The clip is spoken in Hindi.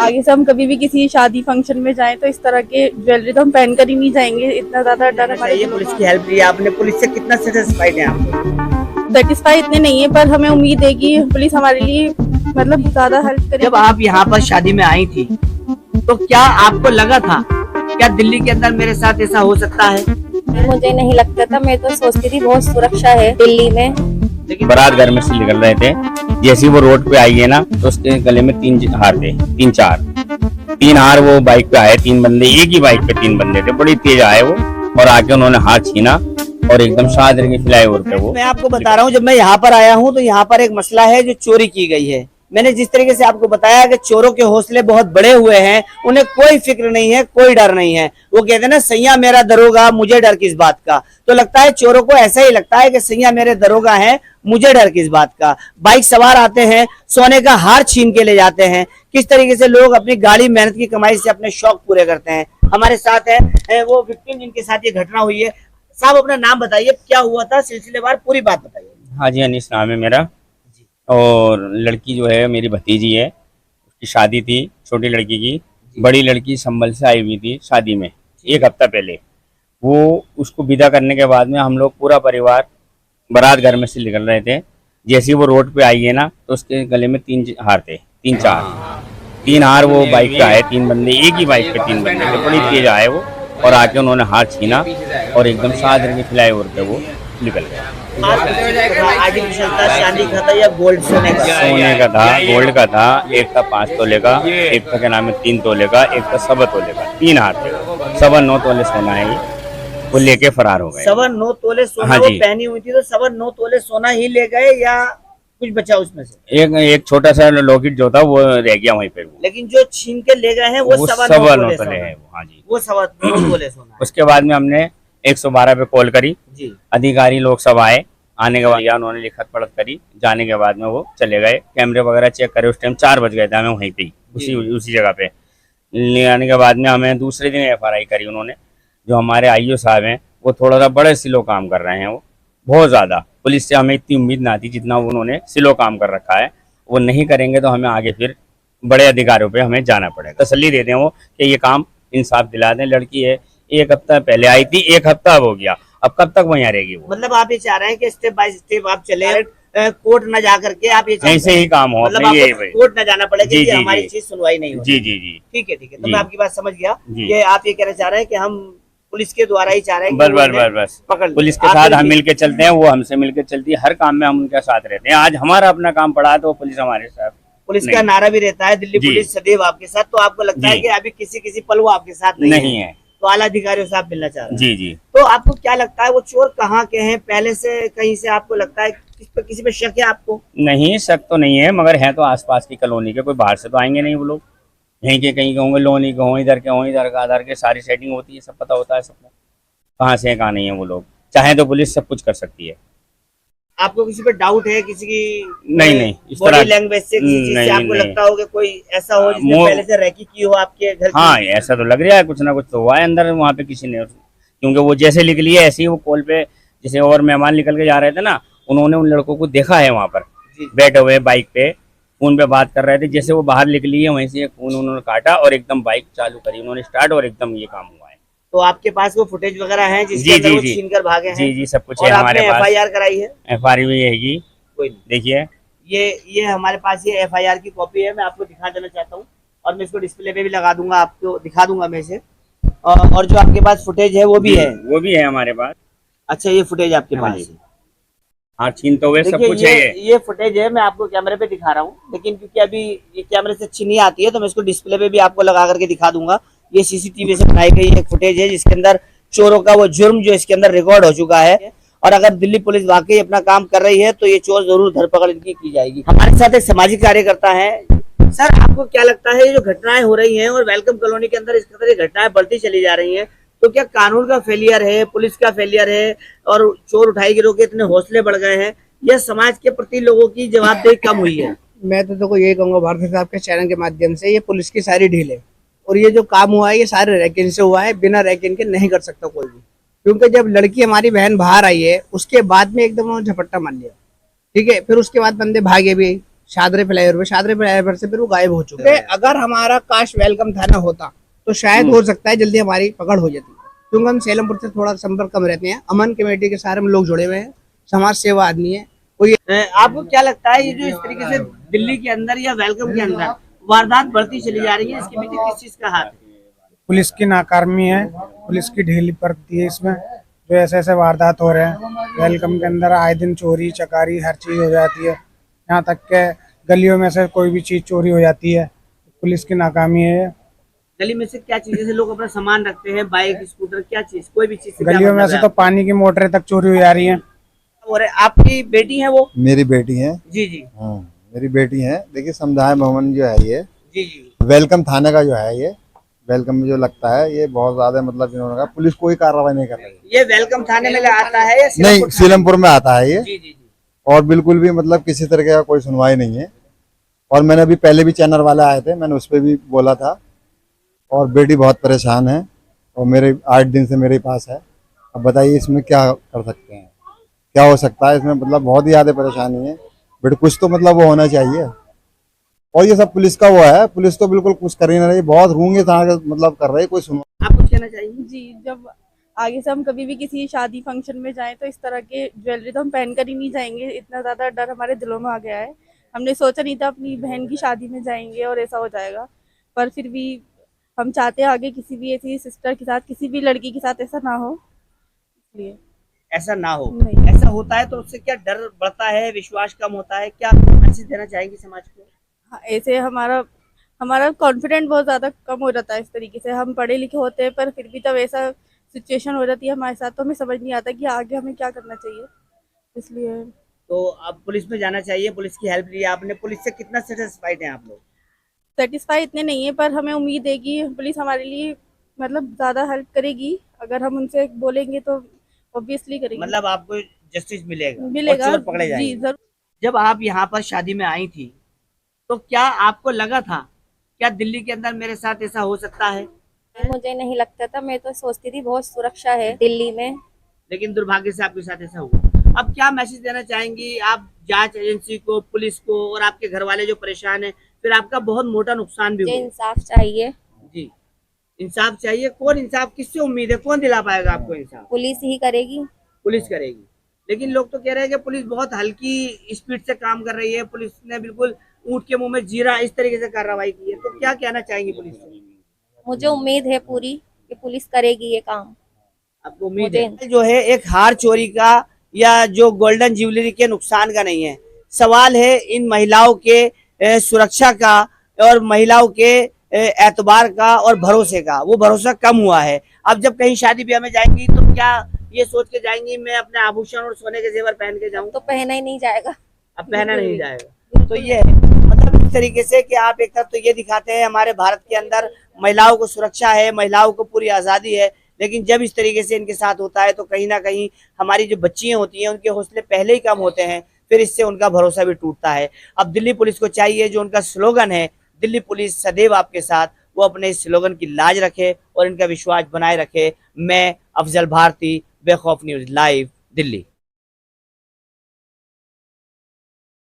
आगे से हम कभी भी किसी शादी फंक्शन में जाएं तो इस तरह के ज्वेलरी तो हम पहन कर ही नहीं जाएंगे। इतना ज्यादा डर हमारे ये पुलिस की हेल्प लिया आपने, पुलिस से कितना सेटिस्फाइड है आप? सेटिस्फाई इतने नहीं है, पर हमें उम्मीद है कि पुलिस हमारे लिए मतलब ज्यादा हेल्प करेगी। जब आप यहाँ पर शादी में आई थी तो क्या आपको लगा था क्या दिल्ली के अंदर मेरे साथ ऐसा हो सकता है? मुझे नहीं लगता था, मैं तो सोचती थी बहुत सुरक्षा है दिल्ली में। लेकिन बारात घर में से निकल रहे थे, जैसे ही वो रोड पे आई है ना तो उसके गले में 3 हार थे, 3 हार वो बाइक पे आए, 3 बंदे, एक ही बाइक पे 3 बंदे थे, बड़ी तेज आए वो और आके उन्होंने हाथ छीना और एकदम शाहदर के फ्लाईओवर पे वो। मैं आपको बता रहा हूँ, जब मैं यहाँ पर आया हूँ तो यहाँ पर एक मसला है जो चोरी की गई है। मैंने जिस तरीके से आपको बताया कि चोरों के हौसले बहुत बड़े हुए हैं, उन्हें कोई फिक्र नहीं है, कोई डर नहीं है। वो कहते हैं ना, सैया मेरा दरोगा मुझे डर किस बात का। तो लगता है चोरों को ऐसा ही लगता है कि सैया मेरे दरोगा हैं, मुझे डर किस बात का। बाइक सवार आते हैं, सोने का हार छीन के ले जाते हैं। किस तरीके से लोग अपनी गाड़ी मेहनत की कमाई से अपने शौक पूरे करते हैं। हमारे साथ है वो विक्टिम जिनके साथ ये घटना हुई है। साहब अपना नाम बताइए, क्या हुआ था, सिलसिलेवार पूरी बात बताइए। हाँ जी, अनीस नाम है मेरा। और लड़की जो है मेरी भतीजी है, उसकी शादी थी, छोटी लड़की की। बड़ी लड़की संभल से आई हुई थी शादी में 1 हफ्ता पहले। वो उसको विदा करने के बाद में हम लोग पूरा परिवार बारात घर में से निकल रहे थे। जैसे ही वो रोड पे आई है ना तो उसके गले में 3 हार थे, 3 हार वो बाइक पे आए, 3 बंदे, एक ही बाइक पे 3 बंदे थे, बड़ी तेज आए वो और आके उन्होंने हाथ छीना और एकदम शाहदर के फ्लाईओवर पे वो निकल गए। आर्टिफिशियल था, चांदी का था या गोल्ड सोने का था, गोल्ड का था। एक था 5 तोले का, एक था क्या नाम है 3 तोले का, एक था 7 तोले का। 3 हाथ थे, 9.25 तोले सोना है। वो लेके फरार हो गए। 9.25 तोले सोना। हाँ वो जी। पहनी हुई थी तो 9.25 तोले सोना ही ले गए या कुछ बचा उसमें से? एक छोटा सा लॉकेट जो था वो रह गया वहीं पे। लेकिन जो छीन के ले गए हैं वो 9.25 तोले है वो। हाँ जी, वो 9.25 तोले सोना है। उसके बाद में हमने 112 पे कॉल करी जी। अधिकारी लोग सब आए। आने के बाद उन्होंने लिखत पढ़त करी। जाने के बाद में वो चले गए, कैमरे वगैरह चेक करे। उस टाइम 4 बज गए थे, हमें वहीं पे उसी जगह पे ले आने के बाद में हमें दूसरे दिन FRI करी उन्होंने। जो हमारे IO साहब हैं वो थोड़ा सा बड़े सिलो काम कर रहे हैं, वो बहुत ज़्यादा। पुलिस से हमें इतनी उम्मीद ना थी जितना उन्होंने सिलो काम कर रखा है। वो नहीं करेंगे तो हमें आगे फिर बड़े अधिकारियों पे हमें जाना पड़ेगा। तसल्ली देते हैं वो कि ये काम इंसाफ दिला दें। लड़की है 1 हफ्ता पहले आई थी, 1 हफ्ता हो गया, अब कब तक वहीं रहेगी वो? मतलब आप ये चाह रहे हैं कि स्टेप बाय स्टेप आप चले, कोर्ट न जा करके आप ये ऐसे ही काम हो, मतलब अपने ये आपको कोर्ट न जाना पड़ेगा जी, कि जी, हमारी जी। चीज सुनवाई नहीं हो। जी जी जी ठीक है, ठीक है। तो जी। मैं आपकी बात समझ गया जी। कि आप ये कहना चाह रहे हैं कि हम पुलिस के द्वारा ही चाह रहे हैं कि बस वो बस इन्हें बस बस पकड़ लें। पुलिस के आप साथ फिर हम भी- मिलके चलते हैं, वो हमसे मिलके चलती है। हर काम में हम उनके साथ रहते हैं। आज हमारा अपना काम पड़ा है तो पुलिस हमारे साथ। पुलिस नहीं। का नारा भी रहता है, दिल्ली जी। पुलिस सदैव आपके साथ। तो आपको लगता है जी। कि अभी किसी पल वो आपके साथ नहीं है। तो आला अधिकारियों से आप मिलना चाह रहे हैं। जी जी। तो आपको क्या लगता है वो चोर कहाँ के हैं? पहले से कहीं से आपको लगता है किसी पे शक है आपको? नहीं, शक तो नहीं है, मगर है तो आसपास की कॉलोनी के, कोई बाहर से तो आएंगे नहीं वो लोग। यहीं के कहीं के होंगे, लोनी के हों, इधर के हों, इधर का आधार के, सारी सेटिंग होती है, सब पता होता है सबको कहाँ से है कहाँ नहीं है। वो लोग चाहे तो पुलिस सब कुछ कर सकती है। आपको किसी पे डाउट है? किसी की नहीं, इस बॉडी तरह लैंग्वेज से किसी चीज से नहीं, आपको नहीं। लगता हो कि कोई ऐसा हो जिसने मो- पहले से रैकी की हो आपके घर की? हाँ, ऐसा तो लग रहा है, कुछ ना कुछ तो हुआ है अंदर वहाँ पे किसी ने। क्योंकि वो जैसे निकली है ऐसे ही वो कॉल पे, जैसे और मेहमान निकल के जा रहे थे ना, उन्होंने उन लड़कों को देखा है वहाँ पर बैठे हुए बाइक पे, फोन पे बात कर रहे थे। जैसे वो बाहर निकली है वहीं से फोन उन्होंने काटा और एकदम बाइक चालू करी उन्होंने स्टार्ट, और एकदम ये काम हुआ है। तो आपके पास वो फुटेज वगैरह है जिसके जी, अंदर जी, वो जी। छीन कर भागे हैं? जी जी, सब कुछ और है हमारे आपने पास। FIR कराई है? FIR भी रहेगी, कोई नहीं। देखिए ये हमारे पास ये FIR की कॉपी है, मैं आपको दिखा देना चाहता हूँ और मैं इसको डिस्प्ले पे भी लगा दूंगा, आपको दिखा दूंगा मैं इसे। और जो आपके पास फुटेज है वो भी है? वो भी है हमारे पास। अच्छा, ये फुटेज आपके हाँ पास जी। है? हाँ, छीन तो हुए, सब देखिए कुछ है ये फुटेज है, मैं आपको कैमरे पे दिखा रहा हूँ, लेकिन क्योंकि अभी ये कैमरे से अच्छी नहीं आती है तो मैं इसको डिस्प्ले पे भी आपको लगा करके दिखा दूंगा। ये CCTV से बनाई गई एक फुटेज है जिसके अंदर चोरों का वो जुर्म जो इसके अंदर रिकॉर्ड हो चुका है। और अगर दिल्ली पुलिस वाकई अपना काम कर रही है तो ये चोर जरूर धरपकड़ इनकी की जाएगी। हमारे साथ एक सामाजिक कार्यकर्ता है। सर, आपको क्या लगता है ये जो घटनाएं हो रही हैं और वेलकम कॉलोनी के अंदर इस तरह की घटनाएं बढ़ती चली जा रही हैं, तो क्या कानून का फेलियर है, पुलिस का फेलियर है और चोर उठाई गिरोह के इतने हौसले बढ़ गए हैं, या समाज के प्रति लोगों की जवाबदेही कम हुई है? मैं तो देखो यही कहूंगा भारत साहब के चैनल के माध्यम से, ये पुलिस की सारी ढील है और ये जो काम हुआ है ये सारे रैकिन से हुआ है। बिना रैकिन के नहीं कर सकता कोई भी, क्योंकि जब लड़की हमारी बहन बाहर आई है उसके बाद में एकदम उन्होंने झपट्टा मार लिया। ठीक है, फिर उसके बाद बंदे भागे भी, शादरे फ्लाईओवर से फिर वो गायब हो चुके हैं। अगर हमारा काश वेलकम थाना होता तो शायद हो सकता है जल्दी हमारी पकड़ हो जाती, क्योंकि हम सेलमपुर से थोड़ा संपर्क कम रहते हैं। अमन कमेटी के सारे हम लोग जुड़े हुए हैं, समाज सेवा आदमी है कोई। आपको क्या लगता है ये जो इस तरीके से दिल्ली के अंदर या वेलकम के अंदर वारदात बढ़ती चली जा रही है, इसके पीछे किस चीज का हाथ है? पुलिस की नाकामी है, पुलिस की ढीली पड़ती है इसमें, जो ऐसे ऐसे वारदात हो रहे हैं। वेलकम के अंदर आए दिन चोरी चकारी हर चीज हो जाती है, यहाँ तक के गलियों में से कोई भी चीज चोरी हो जाती है। पुलिस की नाकामी है। गली में से क्या चीजें से लोग अपना सामान रखते हैं, बाइक स्कूटर, क्या चीज, कोई भी चीज से क्या गलियों में मतलब से है तो पानी की मोटरें तक चोरी हो जा रही हैं। और आपकी बेटी है वो? मेरी बेटी है। जी जी हाँ, मेरी बेटी है। देखिए समुदाय भवन जो है ये जी जी वेलकम थाने का जो है, ये वेलकम में जो लगता है, ये बहुत ज्यादा मतलब इन्होंने कहा पुलिस कोई कार्रवाई नहीं कर रही है। ये वेलकम थाने में आता है या नहीं, सीलमपुर में आता है ये। जी जी जी और बिल्कुल भी मतलब किसी तरह का कोई सुनवाई नहीं है। और मैंने अभी पहले भी चैनल वाले आए थे, मैंने उस पर भी बोला था। और बेटी बहुत परेशान है और मेरे 8 दिन से मेरे पास है। अब बताइए इसमें क्या कर सकते हैं, क्या हो सकता है इसमें? मतलब बहुत ही ज्यादा परेशानी है बट कुछ तो मतलब वो होना चाहिए। और ये सब पुलिस का वो है, पुलिस तो बिल्कुल कुछ कर ही नहीं रही, बहुत रूंगे मतलब कर रही, कोई सुनो। आप कुछ कहना चाहिए? जी, जब आगे से हम कभी भी किसी शादी फंक्शन में जाएं तो इस तरह के ज्वेलरी तो हम पहन कर ही नहीं जाएंगे। इतना ज़्यादा डर हमारे दिलों में आ गया है। हमने सोचा नहीं था अपनी बहन की शादी में जाएंगे और ऐसा हो जाएगा, पर फिर भी हम चाहते हैं आगे किसी भी ऐसी सिस्टर के साथ, किसी भी लड़की के साथ ऐसा ना हो, इसलिए। ऐसा ना हो। नहीं। ऐसा होता है तो उससे क्या डर बढ़ता है, विश्वास कम होता है, क्या मैसेज देना चाहेंगे समाज को? हाँ, ऐसे हमारा हमारा कॉन्फिडेंट बहुत ज़्यादा कम हो जाता है। इस तरीके से हम पढ़े लिखे होते हैं, पर फिर भी जब ऐसा सिचुएशन हो जाती है हमारे साथ तो हमें समझ नहीं आता कि आगे हमें क्या करना चाहिए, इसलिए। तो अब पुलिस में जाना चाहिए, पुलिस की हेल्प ली आपने, पुलिस से कितना सेटिस्फाइड हैं आप लोग? सेटिस्फाई इतने नहीं है, पर हमें उम्मीद है कि पुलिस हमारे लिए मतलब ज़्यादा हेल्प करेगी। अगर हम उनसे बोलेंगे तो ऑब्वियसली करेंगे। मतलब आपको जस्टिस मिलेगा, मिलेगा और चोर पकड़े जी, जाएंगे। जरूर। जब आप यहाँ पर शादी में आई थी तो क्या आपको लगा था क्या दिल्ली के अंदर मेरे साथ ऐसा हो सकता है? मुझे नहीं लगता था, मैं तो सोचती थी बहुत सुरक्षा है दिल्ली में। लेकिन दुर्भाग्य से आपके साथ ऐसा हुआ। अब क्या मैसेज देना चाहेंगी आप जांच एजेंसी को, पुलिस को, और आपके घर वाले जो परेशान है, फिर आपका बहुत मोटा नुकसान भी मुझे हुआ। इंसाफ चाहिए। जी, इंसाफ चाहिए। कौन इंसाफ, किससे उम्मीद है, कौन दिला पाएगा आपको इंसाफ? पुलिस ही करेगी। पुलिस करेगी। लेकिन लोग तो कह रहे हैं कि पुलिस बहुत हल्की स्पीड से काम कर रही है, पुलिस ने बिल्कुल ऊंट के मुंह में जीरा इस तरीके से कार्रवाई की है। तो क्या कहना चाहेंगी पुलिस से? मुझे उम्मीद है पूरी कि पुलिस करेगी ये काम। आपको उम्मीद है? जो है एक हार चोरी का या जो गोल्डन ज्वेलरी के नुकसान का नहीं है, सवाल है इन महिलाओं के सुरक्षा का और महिलाओं के एतबार का और भरोसे का। वो भरोसा कम हुआ है। अब जब कहीं शादी ब्याह में जाएंगी तो क्या ये सोच के जाएंगी मैं अपने आभूषण और सोने के जेवर पहन के जाऊं? तो पहना ही नहीं जाएगा। अब पहना नहीं जाएगा। तो ये है मतलब इस तरीके से कि आप एक तरफ तो ये दिखाते हैं हमारे भारत के अंदर महिलाओं को सुरक्षा है, महिलाओं को पूरी आज़ादी है, लेकिन जब इस तरीके से इनके साथ होता है तो कहीं ना कहीं हमारी जो बच्चियां होती हैं उनके हौसले पहले ही कम होते हैं, फिर इससे उनका भरोसा भी टूटता है। अब दिल्ली पुलिस को चाहिए, जो उनका स्लोगन है दिल्ली पुलिस सदैव आपके साथ, वो अपने इस स्लोगन की लाज रखे और इनका विश्वास बनाए रखे। मैं अफजल भारती, बेखौफ न्यूज़ लाइव, दिल्ली।